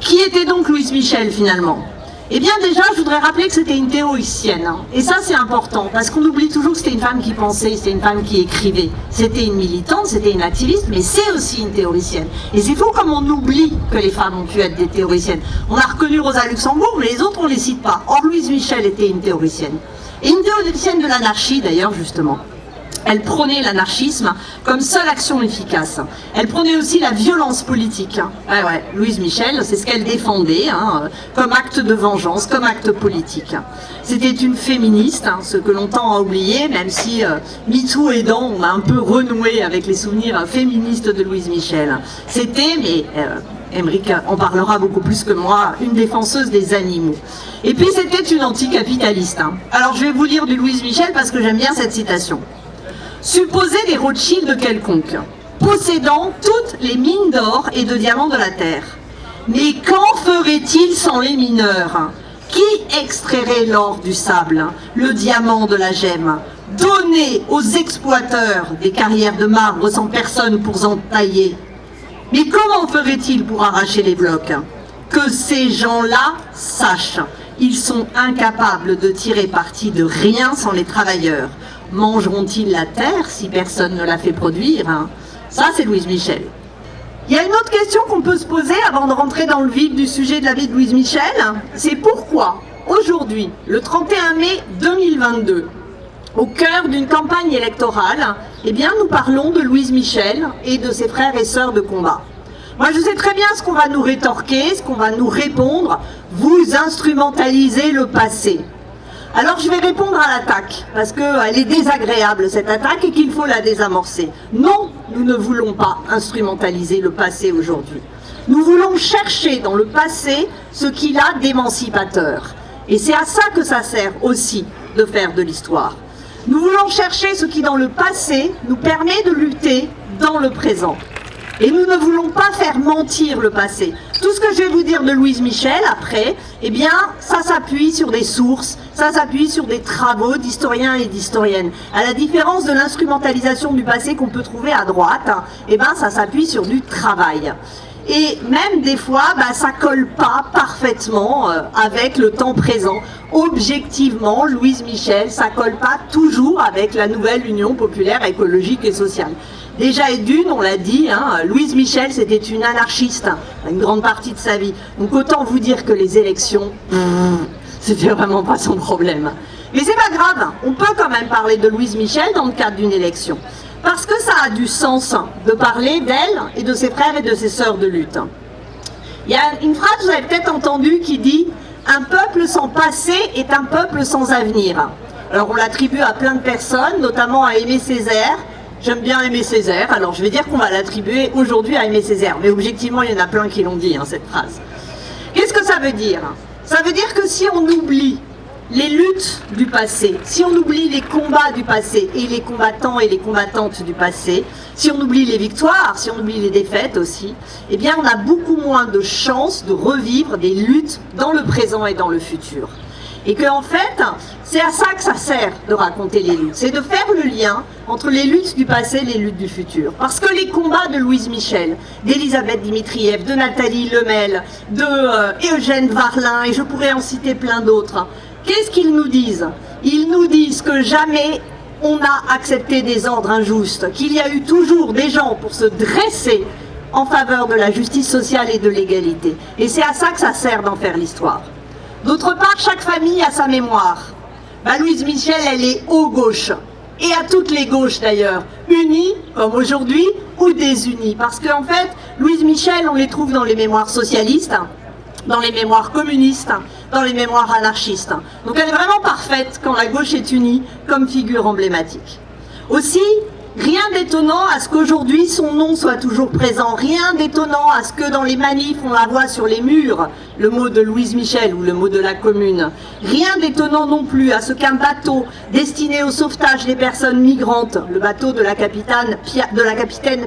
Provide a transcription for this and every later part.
Qui était donc Louise Michel finalement? Eh bien déjà, je voudrais rappeler que c'était une théoricienne. Et ça, c'est important, parce qu'on oublie toujours que c'était une femme qui pensait, c'était une femme qui écrivait. C'était une militante, c'était une activiste, mais c'est aussi une théoricienne. Et c'est fou comme on oublie que les femmes ont pu être des théoriciennes. On a reconnu Rosa Luxembourg, mais les autres, on ne les cite pas. Or, Louise Michel était une théoricienne. Et une théoricienne de l'anarchie, d'ailleurs, justement. Elle prônait l'anarchisme comme seule action efficace. Elle prônait aussi la violence politique. Louise Michel, c'est ce qu'elle défendait, comme acte de vengeance, comme acte politique. C'était une féministe, ce que l'on tend à oublier, même si MeToo aidant, on a un peu renoué avec les souvenirs féministes de Louise Michel. C'était, mais Émeric en parlera beaucoup plus que moi, une défenseuse des animaux. Et puis c'était une anticapitaliste. Alors je vais vous lire du Louise Michel parce que j'aime bien cette citation. Supposez des Rothschild quelconques, possédant toutes les mines d'or et de diamants de la terre. Mais qu'en ferait-il sans les mineurs? Qui extrairait l'or du sable, le diamant de la gemme, donné aux exploiteurs des carrières de marbre sans personne pour en tailler? Mais comment ferait-il pour arracher les blocs? Que ces gens-là sachent, ils sont incapables de tirer parti de rien sans les travailleurs. Mangeront-ils la terre si personne ne la fait produire? Ça, c'est Louise Michel. Il y a une autre question qu'on peut se poser avant de rentrer dans le vif du sujet de la vie de Louise Michel. C'est pourquoi, aujourd'hui, le 31 mai 2022, au cœur d'une campagne électorale, eh bien, nous parlons de Louise Michel et de ses frères et sœurs de combat. Moi, je sais très bien ce qu'on va nous rétorquer, ce qu'on va nous répondre. Vous instrumentalisez le passé. Alors je vais répondre à l'attaque, parce qu'elle est désagréable cette attaque et qu'il faut la désamorcer. Non, nous ne voulons pas instrumentaliser le passé aujourd'hui. Nous voulons chercher dans le passé ce qu'il a d'émancipateur. Et c'est à ça que ça sert aussi de faire de l'histoire. Nous voulons chercher ce qui dans le passé nous permet de lutter dans le présent. Et nous ne voulons pas faire mentir le passé. Tout ce que je vais vous dire de Louise Michel après, eh bien, ça s'appuie sur des sources, ça s'appuie sur des travaux d'historiens et d'historiennes. À la différence de l'instrumentalisation du passé qu'on peut trouver à droite, eh ben, ça s'appuie sur du travail. Et même des fois, ça colle pas parfaitement avec le temps présent. Objectivement, Louise Michel, ça colle pas toujours avec la nouvelle Union populaire écologique et sociale. Déjà et d'une, on l'a dit, Louise Michel, c'était une anarchiste, une grande partie de sa vie. Donc autant vous dire que les élections, c'était vraiment pas son problème. Mais c'est pas grave, on peut quand même parler de Louise Michel dans le cadre d'une élection. Parce que ça a du sens de parler d'elle et de ses frères et de ses sœurs de lutte. Il y a une phrase, vous avez peut-être entendu, qui dit « Un peuple sans passé est un peuple sans avenir ». Alors on l'attribue à plein de personnes, notamment à Aimé Césaire. J'aime bien Aimé Césaire, alors je vais dire qu'on va l'attribuer aujourd'hui à Aimé Césaire. Mais objectivement, il y en a plein qui l'ont dit, cette phrase. Qu'est-ce que ça veut dire? Ça veut dire que si on oublie les luttes du passé, si on oublie les combats du passé et les combattants et les combattantes du passé, si on oublie les victoires, si on oublie les défaites aussi, eh bien on a beaucoup moins de chances de revivre des luttes dans le présent et dans le futur. Et qu'en fait, c'est à ça que ça sert de raconter les luttes. C'est de faire le lien entre les luttes du passé et les luttes du futur. Parce que les combats de Louise Michel, d'Elisabeth Dimitrieff, de Nathalie Lemel, de Eugène Varlin, et je pourrais en citer plein d'autres, qu'est-ce qu'ils nous disent? Ils nous disent que jamais on a accepté des ordres injustes, qu'il y a eu toujours des gens pour se dresser en faveur de la justice sociale et de l'égalité. Et c'est à ça que ça sert d'en faire l'histoire. D'autre part, chaque famille a sa mémoire. Louise Michel, elle est aux gauches, et à toutes les gauches d'ailleurs, unies, comme aujourd'hui, ou désunies. Parce qu'en fait, Louise Michel, on les trouve dans les mémoires socialistes, dans les mémoires communistes, dans les mémoires anarchistes. Donc elle est vraiment parfaite quand la gauche est unie comme figure emblématique. Aussi, rien d'étonnant à ce qu'aujourd'hui son nom soit toujours présent, rien d'étonnant à ce que dans les manifs on la voit sur les murs, le mot de Louise Michel ou le mot de la commune. Rien d'étonnant non plus à ce qu'un bateau destiné au sauvetage des personnes migrantes, le bateau de la capitaine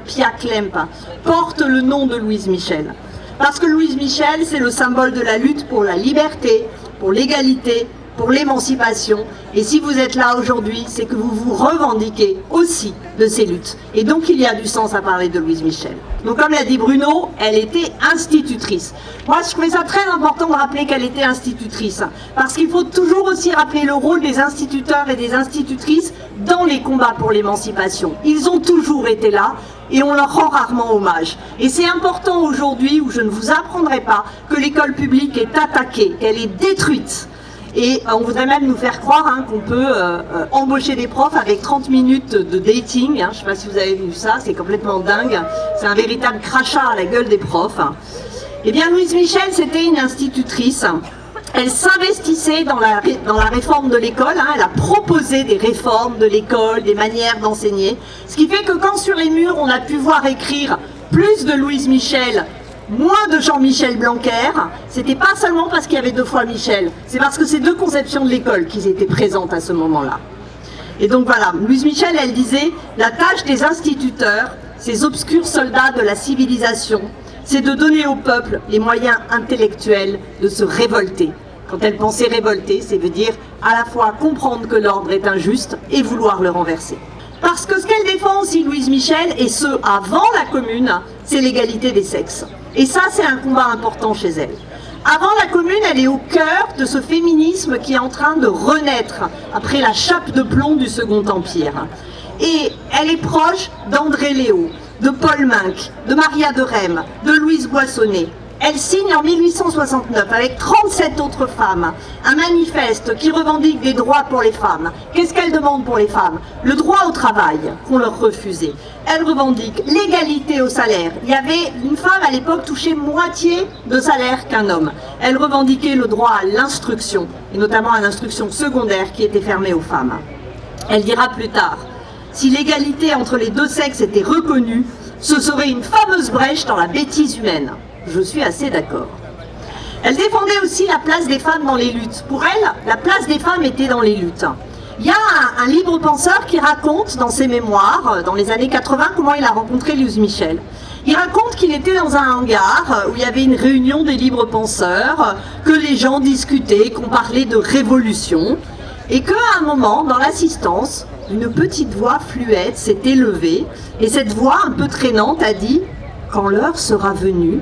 Pia Klemp, porte le nom de Louise Michel. Parce que Louise Michel, c'est le symbole de la lutte pour la liberté, pour l'égalité, pour l'émancipation. Et si vous êtes là aujourd'hui, c'est que vous vous revendiquez aussi de ces luttes. Et donc il y a du sens à parler de Louise Michel. Donc comme l'a dit Bruno, elle était institutrice. Moi je trouvais ça très important de rappeler qu'elle était institutrice, parce qu'il faut toujours aussi rappeler le rôle des instituteurs et des institutrices dans les combats pour l'émancipation. Ils ont toujours été là, et on leur rend rarement hommage. Et c'est important aujourd'hui, où je ne vous apprendrai pas, que l'école publique est attaquée, qu'elle est détruite. Et on voudrait même nous faire croire qu'on peut embaucher des profs avec 30 minutes de dating. Je ne sais pas si vous avez vu ça, c'est complètement dingue. C'est un véritable crachat à la gueule des profs. Eh bien, Louise Michel, c'était une institutrice. Elle s'investissait dans la réforme de l'école, elle a proposé des réformes de l'école, des manières d'enseigner, ce qui fait que quand sur les murs on a pu voir écrire plus de Louise Michel, moins de Jean-Michel Blanquer, c'était pas seulement parce qu'il y avait deux fois Michel, c'est parce que c'est deux conceptions de l'école qui étaient présentes à ce moment-là. Et donc voilà, Louise Michel, elle disait « La tâche des instituteurs, ces obscurs soldats de la civilisation, c'est de donner au peuple les moyens intellectuels de se révolter. » Quand elle pensait révolter, c'est veut dire à la fois comprendre que l'ordre est injuste et vouloir le renverser. Parce que ce qu'elle défend aussi, Louise Michel, et ce avant la Commune, c'est l'égalité des sexes. Et ça, c'est un combat important chez elle. Avant la Commune, elle est au cœur de ce féminisme qui est en train de renaître après la chape de plomb du Second Empire. Et elle est proche d'André Léo, de Paul Minck, de Maria de Rème, de Louise Boissonnet. Elle signe en 1869 avec 37 autres femmes un manifeste qui revendique des droits pour les femmes. Qu'est-ce qu'elle demande pour les femmes? Le droit au travail qu'on leur refusait. Elle revendique l'égalité au salaire. Il y avait une femme à l'époque touchait moitié de salaire qu'un homme. Elle revendiquait le droit à l'instruction, et notamment à l'instruction secondaire qui était fermée aux femmes. Elle dira plus tard: si l'égalité entre les deux sexes était reconnue, ce serait une fameuse brèche dans la bêtise humaine. Je suis assez d'accord. Elle défendait aussi la place des femmes dans les luttes. Pour elle, la place des femmes était dans les luttes. Il y a un libre penseur qui raconte dans ses mémoires, dans les années 80, comment il a rencontré Louise Michel. Il raconte qu'il était dans un hangar où il y avait une réunion des libres penseurs, que les gens discutaient, qu'on parlait de révolution, et qu'à un moment, dans l'assistance, une petite voix fluette s'est élevée, et cette voix un peu traînante a dit « Quand l'heure sera venue,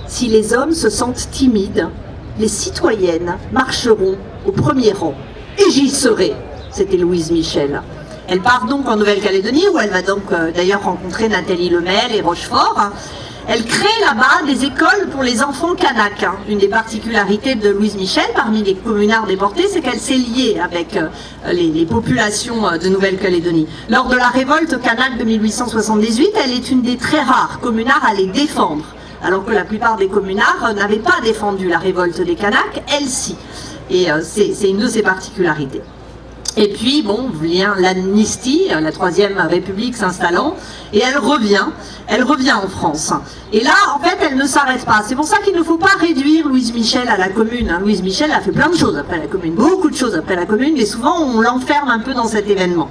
si les hommes se sentent timides, les citoyennes marcheront au premier rang. Et j'y serai !» C'était Louise Michel. Elle part donc en Nouvelle-Calédonie, où elle va donc d'ailleurs rencontrer Nathalie Lemel et Rochefort. Elle crée là-bas des écoles pour les enfants kanaks. Une des particularités de Louise Michel, parmi les communards déportés, c'est qu'elle s'est liée avec les populations de Nouvelle-Calédonie. Lors de la révolte kanak de 1878, elle est une des très rares communards à les défendre. Alors que la plupart des communards n'avaient pas défendu la révolte des Kanaks, elle si. Et c'est une de ses particularités. Et puis, bon, vient l'amnistie, la Troisième République s'installant, et elle revient en France. Et là, en fait, elle ne s'arrête pas. C'est pour ça qu'il ne faut pas réduire Louise Michel à la Commune. Louise Michel a fait plein de choses après la Commune, beaucoup de choses après la Commune, mais souvent on l'enferme un peu dans cet événement.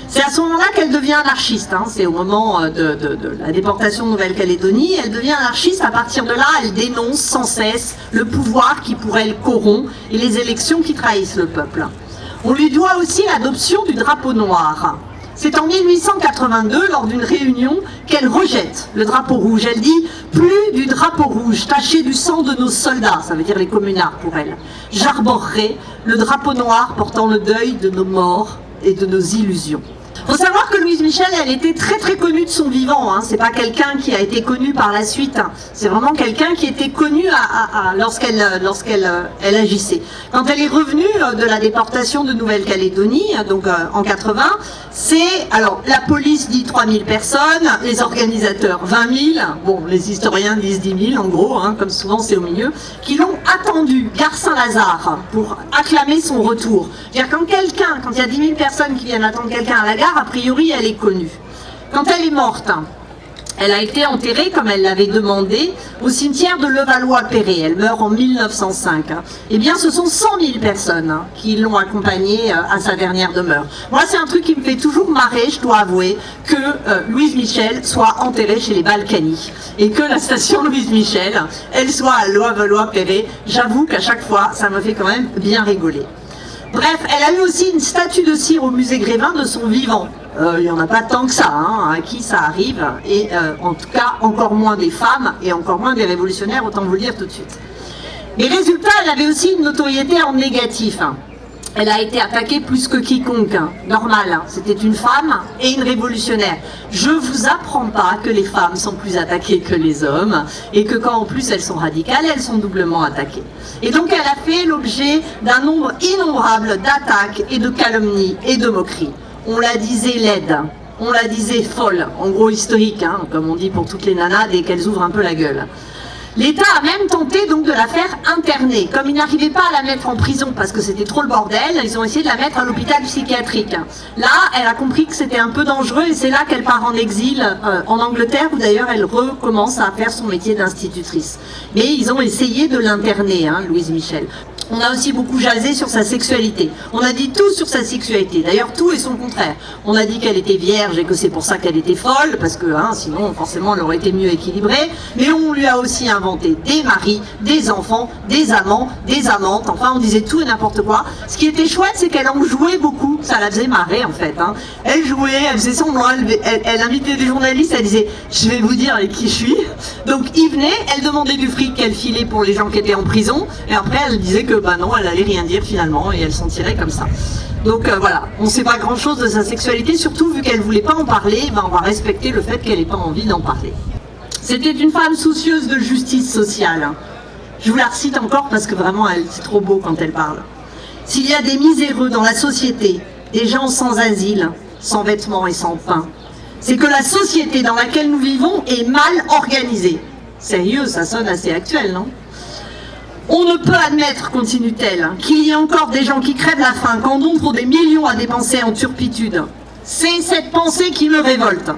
C'est à ce moment-là qu'elle devient anarchiste, c'est au moment de la déportation de Nouvelle-Calédonie. Elle devient anarchiste, à partir de là, elle dénonce sans cesse le pouvoir qui, pour elle, corrompt et les élections qui trahissent le peuple. On lui doit aussi l'adoption du drapeau noir. C'est en 1882, lors d'une réunion, qu'elle rejette le drapeau rouge. Elle dit « Plus du drapeau rouge, taché du sang de nos soldats », ça veut dire les communards pour elle, « j'arborerai le drapeau noir portant le deuil de nos morts et de nos illusions ». Il faut savoir que Louise Michel, elle était très très connue de son vivant. C'est pas quelqu'un qui a été connu par la suite. C'est vraiment quelqu'un qui était connu lorsqu'elle agissait. Quand elle est revenue de la déportation de Nouvelle-Calédonie, donc en 80, alors la police dit 3000 personnes, les organisateurs 20 000, bon les historiens disent 10 000 en gros, comme souvent c'est au milieu, qui l'ont attendu, gare Saint-Lazare, pour acclamer son retour. C'est-à-dire quand il y a 10 000 personnes qui viennent attendre quelqu'un à la gare, a priori, elle est connue. Quand elle est morte, elle a été enterrée, comme elle l'avait demandé, au cimetière de Levallois-Perret. Elle meurt en 1905. Eh bien, ce sont 100 000 personnes qui l'ont accompagnée à sa dernière demeure. Moi, c'est un truc qui me fait toujours marrer, je dois avouer, que Louise Michel soit enterrée chez les Balkany. Et que la station Louise Michel, elle soit à Levallois-Perret. J'avoue qu'à chaque fois, ça me fait quand même bien rigoler. Bref, elle a eu aussi une statue de cire au musée Grévin de son vivant. Il n'y en a pas tant que ça, hein, à qui ça arrive, et en tout cas encore moins des femmes, et encore moins des révolutionnaires, autant vous le dire tout de suite. Mais résultat, elle avait aussi une notoriété en négatif. Elle a été attaquée plus que quiconque, normal, c'était une femme et une révolutionnaire. Je vous apprends pas que les femmes sont plus attaquées que les hommes, et que quand en plus elles sont radicales, elles sont doublement attaquées. Et donc elle a fait l'objet d'un nombre innombrable d'attaques et de calomnies et de moqueries. On la disait laide, on la disait folle, en gros historique, hein, comme on dit pour toutes les nanas dès qu'elles ouvrent un peu la gueule. L'État a même tenté donc de la faire interner. Comme ils n'arrivaient pas à la mettre en prison parce que c'était trop le bordel, ils ont essayé de la mettre à l'hôpital psychiatrique. Là, elle a compris que c'était un peu dangereux et c'est là qu'elle part en exil en Angleterre, où d'ailleurs elle recommence à faire son métier d'institutrice. Mais ils ont essayé de l'interner, hein, Louise Michel. On a aussi beaucoup jasé sur sa sexualité. On a dit tout sur sa sexualité. D'ailleurs, tout et son contraire. On a dit qu'elle était vierge et que c'est pour ça qu'elle était folle, parce que hein, sinon, forcément, elle aurait été mieux équilibrée. Mais on lui a aussi inventé des maris, des enfants, des amants, des amantes. Enfin, on disait tout et n'importe quoi. Ce qui était chouette, c'est qu'elle en jouait beaucoup. Ça la faisait marrer, en fait. Hein. Elle jouait, elle faisait semblant, elle invitait des journalistes, elle disait « Je vais vous dire avec qui je suis ». Donc, ils venaient, elle demandait du fric qu'elle filait pour les gens qui étaient en prison. Et après, elle disait que bah non, elle allait rien dire finalement, et elle s'en tirait comme ça. Donc voilà, on ne sait pas grand chose de sa sexualité, surtout vu qu'elle ne voulait pas en parler, ben on va respecter le fait qu'elle n'ait pas envie d'en parler. C'était une femme soucieuse de justice sociale. Je vous la recite encore parce que vraiment, c'est trop beau quand elle parle. S'il y a des miséreux dans la société, des gens sans asile, sans vêtements et sans pain, c'est que la société dans laquelle nous vivons est mal organisée. Sérieux, ça sonne assez actuel, non ? On ne peut admettre, continue-t-elle, qu'il y ait encore des gens qui crèvent la faim quand on trouve des millions à dépenser en turpitude. C'est cette pensée qui me révolte.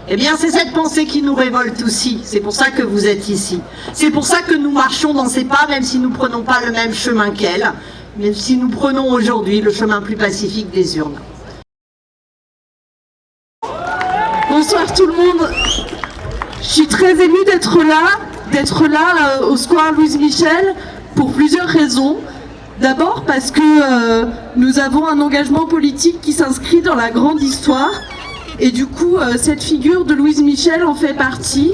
Eh bien, c'est cette pensée qui nous révolte aussi. C'est pour ça que vous êtes ici. C'est pour ça que nous marchons dans ces pas, même si nous ne prenons pas le même chemin qu'elle, même si nous prenons aujourd'hui le chemin plus pacifique des urnes. Bonsoir tout le monde. Je suis très émue d'être là au Square Louise Michel pour plusieurs raisons. D'abord parce que nous avons un engagement politique qui s'inscrit dans la grande histoire et du coup cette figure de Louise Michel en fait partie.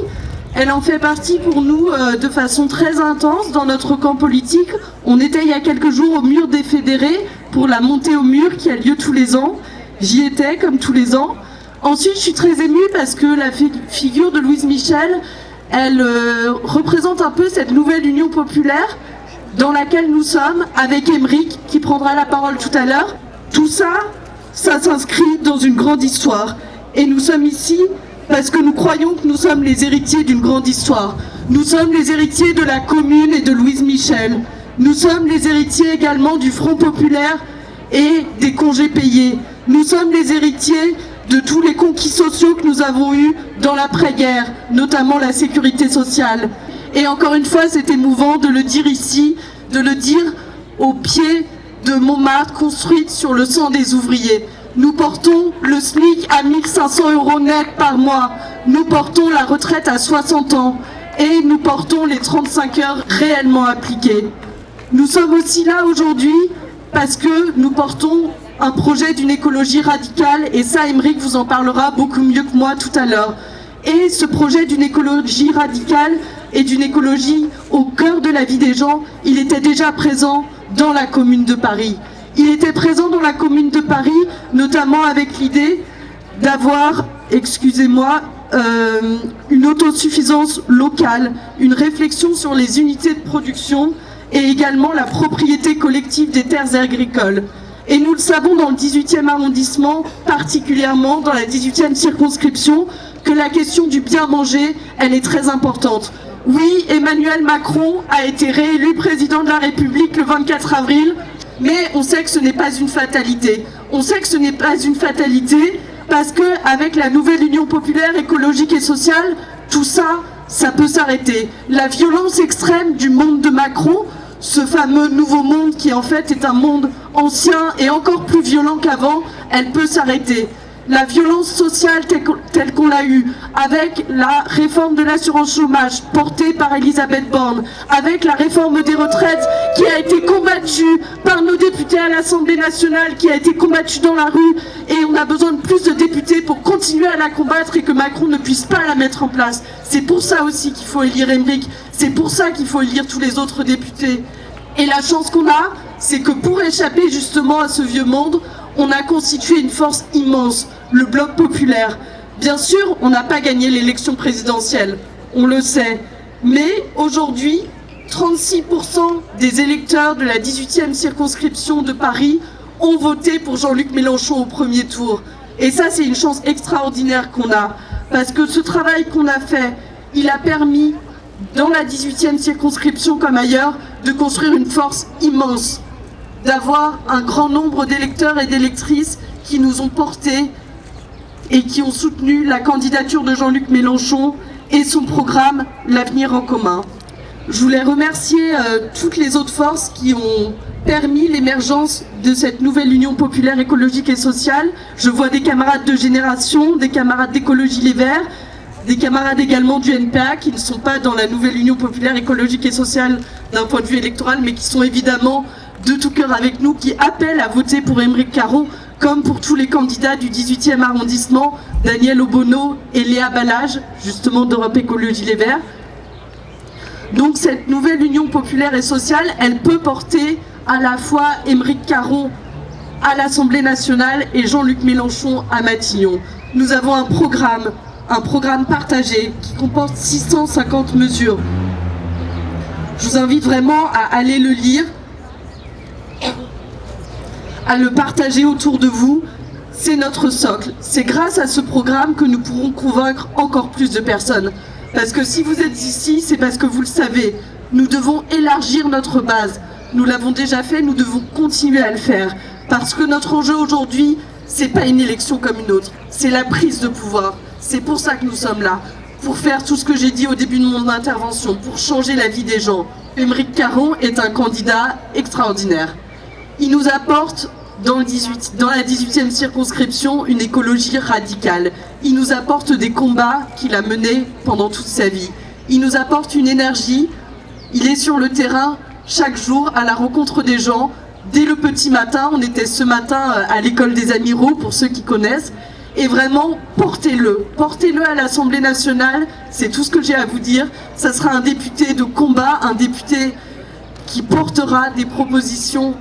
Elle en fait partie pour nous de façon très intense dans notre camp politique. On était il y a quelques jours au mur des fédérés pour la montée au mur qui a lieu tous les ans. J'y étais comme tous les ans. Ensuite, je suis très émue parce que la figure de Louise Michel, elle représente un peu cette nouvelle union populaire dans laquelle nous sommes, avec Aymeric, qui prendra la parole tout à l'heure. Tout ça, ça s'inscrit dans une grande histoire. Et nous sommes ici parce que nous croyons que nous sommes les héritiers d'une grande histoire. Nous sommes les héritiers de la Commune et de Louise Michel. Nous sommes les héritiers également du Front populaire et des congés payés. Nous sommes les héritiers de tous les conquis sociaux que nous avons eus dans l'après-guerre, notamment la sécurité sociale. Et encore une fois, c'est émouvant de le dire ici, de le dire au pied de Montmartre, construite sur le sang des ouvriers. Nous portons le SMIC à 1 500 € net par mois. Nous portons la retraite à 60 ans. Et nous portons les 35 heures réellement appliquées. Nous sommes aussi là aujourd'hui parce que nous portons un projet d'une écologie radicale, et ça, Aymeric vous en parlera beaucoup mieux que moi tout à l'heure. Et ce projet d'une écologie radicale et d'une écologie au cœur de la vie des gens, il était déjà présent dans la Commune de Paris. Il était présent dans la Commune de Paris, notamment avec l'idée d'avoir, une autosuffisance locale, une réflexion sur les unités de production et également la propriété collective des terres agricoles. Et nous le savons dans le 18e arrondissement, particulièrement dans la 18e circonscription, que la question du bien manger, elle est très importante. Oui, Emmanuel Macron a été réélu président de la République le 24 avril, mais on sait que ce n'est pas une fatalité. On sait que ce n'est pas une fatalité parce qu'avec la nouvelle Union populaire, écologique et sociale, tout ça, ça peut s'arrêter. La violence extrême du monde de Macron, ce fameux nouveau monde qui en fait est un monde ancien et encore plus violent qu'avant, elle peut s'arrêter. la violence sociale telle qu'on l'a eue, avec la réforme de l'assurance chômage portée par Elisabeth Borne, avec la réforme des retraites qui a été combattue par nos députés à l'Assemblée nationale, qui a été combattue dans la rue, et on a besoin de plus de députés pour continuer à la combattre et que Macron ne puisse pas la mettre en place. C'est pour ça aussi qu'il faut élire Aymeric, c'est pour ça qu'il faut élire tous les autres députés. Et la chance qu'on a, c'est que pour échapper justement à ce vieux monde, on a constitué une force immense, le Bloc populaire. Bien sûr, on n'a pas gagné l'élection présidentielle, on le sait. Mais aujourd'hui, 36% des électeurs de la 18e circonscription de Paris ont voté pour Jean-Luc Mélenchon au premier tour. Et ça, c'est une chance extraordinaire qu'on a. Parce que ce travail qu'on a fait, il a permis, dans la 18e circonscription comme ailleurs, de construire une force immense, d'avoir un grand nombre d'électeurs et d'électrices qui nous ont portés et qui ont soutenu la candidature de Jean-Luc Mélenchon et son programme L'Avenir en commun. Je voulais remercier toutes les autres forces qui ont permis l'émergence de cette nouvelle Union populaire écologique et sociale. Je vois des camarades de Génération, des camarades d'Écologie Les Verts, des camarades également du NPA qui ne sont pas dans la nouvelle Union populaire écologique et sociale d'un point de vue électoral, mais qui sont évidemment de tout cœur avec nous, qui appellent à voter pour Aymeric Caron, comme pour tous les candidats du 18e arrondissement, Daniel Obono et Léa Balage, justement d'Europe Écologie Les Verts. Donc cette nouvelle Union populaire et sociale, elle peut porter à la fois Aymeric Caron à l'Assemblée nationale et Jean-Luc Mélenchon à Matignon. Nous avons un programme partagé qui comporte 650 mesures. Je vous invite vraiment à aller le lire, à le partager autour de vous. C'est notre socle. C'est grâce à ce programme que nous pourrons convaincre encore plus de personnes. Parce que si vous êtes ici, c'est parce que vous le savez. Nous devons élargir notre base. Nous l'avons déjà fait, nous devons continuer à le faire. Parce que notre enjeu aujourd'hui, c'est pas une élection comme une autre. C'est la prise de pouvoir. C'est pour ça que nous sommes là. Pour faire tout ce que j'ai dit au début de mon intervention. Pour changer la vie des gens. Aymeric Caron est un candidat extraordinaire. Il nous apporte dans la 18e circonscription une écologie radicale. Il nous apporte des combats qu'il a menés pendant toute sa vie. Il nous apporte une énergie. Il est sur le terrain chaque jour à la rencontre des gens. Dès le petit matin, on était ce matin à l'école des Amiraux pour ceux qui connaissent. Et vraiment, portez-le. Portez-le à l'Assemblée nationale. C'est tout ce que j'ai à vous dire. Ça sera un député de combat, un député qui portera des propositions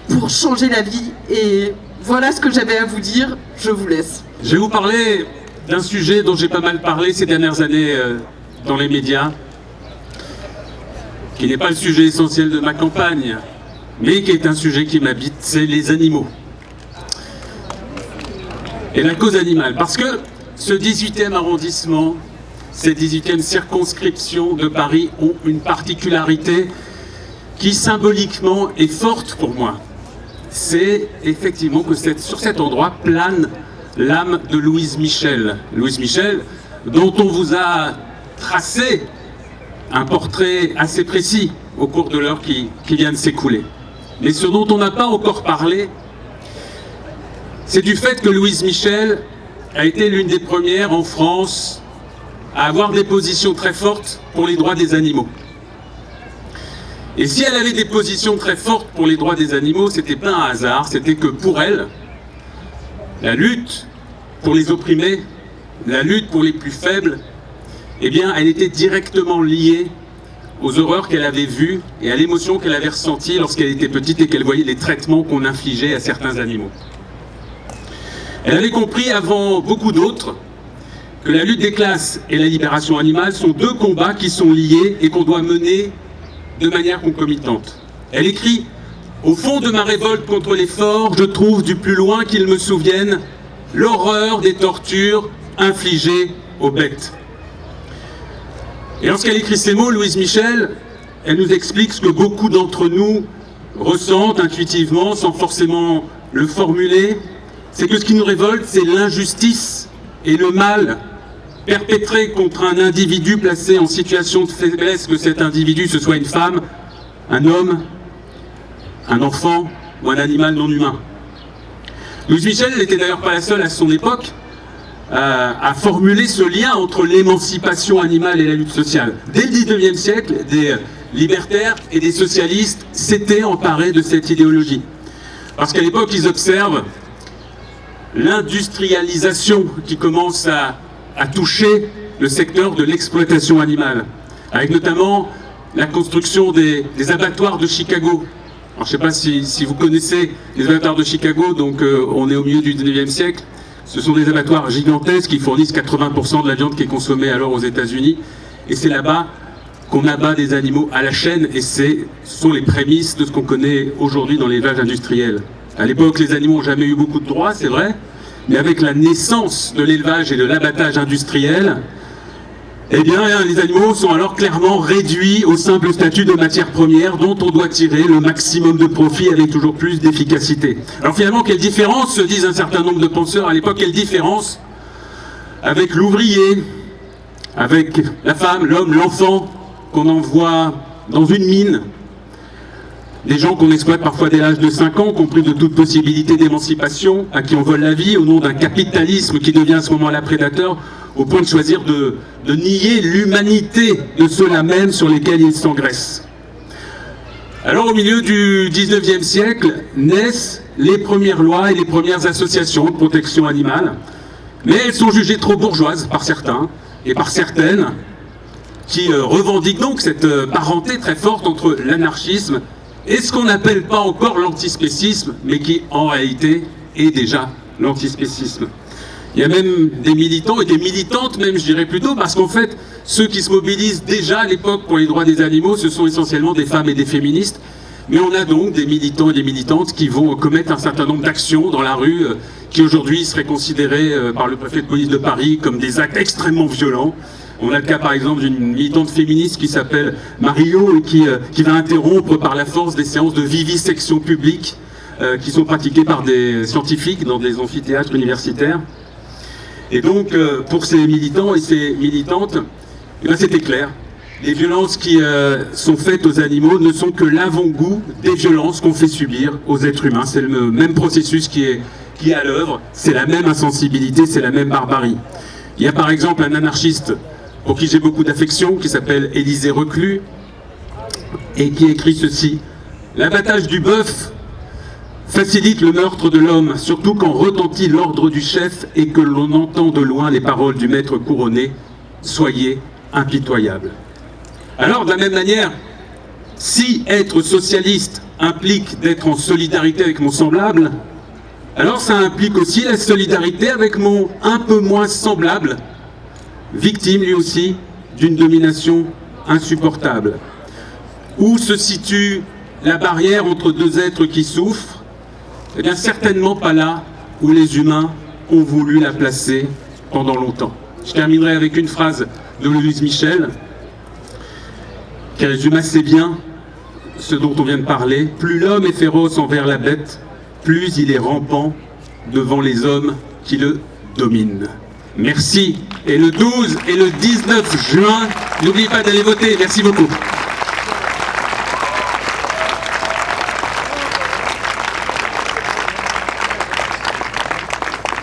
pour changer la vie. Et voilà ce que j'avais à vous dire. Je vous laisse. Je vais vous parler d'un sujet dont j'ai pas mal parlé ces dernières années dans les médias, qui n'est pas le sujet essentiel de ma campagne, mais qui est un sujet qui m'habite, c'est les animaux. Et la cause animale. Parce que ce 18e arrondissement, ces 18e circonscriptions de Paris ont une particularité qui symboliquement est forte pour moi. C'est effectivement que sur cet endroit plane l'âme de Louise Michel. Louise Michel, dont on vous a tracé un portrait assez précis au cours de l'heure qui vient de s'écouler. Mais ce dont on n'a pas encore parlé, c'est du fait que Louise Michel a été l'une des premières en France à avoir des positions très fortes pour les droits des animaux. Et si elle avait des positions très fortes pour les droits des animaux, c'était pas un hasard, c'était que pour elle, la lutte pour les opprimés, la lutte pour les plus faibles, eh bien, elle était directement liée aux horreurs qu'elle avait vues et à l'émotion qu'elle avait ressentie lorsqu'elle était petite et qu'elle voyait les traitements qu'on infligeait à certains animaux. Elle avait compris avant beaucoup d'autres que la lutte des classes et la libération animale sont deux combats qui sont liés et qu'on doit mener de manière concomitante. Elle écrit « Au fond de ma révolte contre les forts, je trouve du plus loin qu'ils me souviennent l'horreur des tortures infligées aux bêtes. » Et lorsqu'elle écrit ces mots, Louise Michel, elle nous explique ce que beaucoup d'entre nous ressentent intuitivement, sans forcément le formuler. C'est que ce qui nous révolte, c'est l'injustice et le mal perpétré contre un individu placé en situation de faiblesse, que cet individu, ce soit une femme, un homme, un enfant ou un animal non humain. Louise Michel n'était d'ailleurs pas la seule à son époque à formuler ce lien entre l'émancipation animale et la lutte sociale. Dès le 19e siècle, des libertaires et des socialistes s'étaient emparés de cette idéologie. Parce qu'à l'époque, ils observent l'industrialisation qui commence à toucher le secteur de l'exploitation animale, avec notamment la construction des abattoirs de Chicago. Alors, je ne sais pas si vous connaissez les abattoirs de Chicago, donc on est au milieu du 19e siècle. Ce sont des abattoirs gigantesques qui fournissent 80% de la viande qui est consommée alors aux États-Unis. Et c'est là-bas qu'on abat des animaux à la chaîne, et ce sont les prémices de ce qu'on connaît aujourd'hui dans l'élevage industriel. À l'époque, les animaux n'ont jamais eu beaucoup de droits, c'est vrai, mais avec la naissance de l'élevage et de l'abattage industriel, eh bien, les animaux sont alors clairement réduits au simple statut de matière première dont on doit tirer le maximum de profit avec toujours plus d'efficacité. Alors finalement, quelle différence, se disent un certain nombre de penseurs à l'époque, quelle différence avec l'ouvrier, avec la femme, l'homme, l'enfant qu'on envoie dans une mine, des gens qu'on exploite parfois dès l'âge de 5 ans, qui ont pris de toute possibilité d'émancipation, à qui on vole la vie au nom d'un capitalisme qui devient à ce moment-là prédateur, au point de choisir de nier l'humanité de ceux-là même sur lesquels ils s'engraissent. Alors au milieu du 19e siècle naissent les premières lois et les premières associations de protection animale, mais elles sont jugées trop bourgeoises par certains et par certaines qui revendiquent donc cette parenté très forte entre l'anarchisme et ce qu'on n'appelle pas encore l'antispécisme, mais qui en réalité est déjà l'antispécisme. Il y a même des militants et des militantes même, je dirais plutôt, parce qu'en fait, ceux qui se mobilisent déjà à l'époque pour les droits des animaux, ce sont essentiellement des femmes et des féministes. Mais on a donc des militants et des militantes qui vont commettre un certain nombre d'actions dans la rue qui aujourd'hui seraient considérées par le préfet de police de Paris comme des actes extrêmement violents. On a le cas par exemple d'une militante féministe qui s'appelle Mario et qui va interrompre par la force des séances de vivisection publique qui sont pratiquées par des scientifiques dans des amphithéâtres universitaires. Et donc, pour ces militants et ces militantes, c'était clair. Les violences qui sont faites aux animaux ne sont que l'avant-goût des violences qu'on fait subir aux êtres humains. C'est le même processus qui est à l'œuvre, c'est la même insensibilité, c'est la même barbarie. Il y a par exemple un anarchiste pour qui j'ai beaucoup d'affection, qui s'appelle Élisée Reclus, et qui écrit ceci. « L'abattage du bœuf facilite le meurtre de l'homme, surtout quand retentit l'ordre du chef et que l'on entend de loin les paroles du maître couronné. Soyez impitoyables. » Alors, de la même manière, si être socialiste implique d'être en solidarité avec mon semblable, alors ça implique aussi la solidarité avec mon un peu moins semblable, victime lui aussi d'une domination insupportable. Où se situe la barrière entre deux êtres qui souffrent? Eh bien, certainement pas là où les humains ont voulu la placer pendant longtemps. Je terminerai avec une phrase de Louise Michel, qui résume assez bien ce dont on vient de parler. Plus l'homme est féroce envers la bête, plus il est rampant devant les hommes qui le dominent. Merci. Et le 12 et le 19 juin, n'oubliez pas d'aller voter. Merci beaucoup.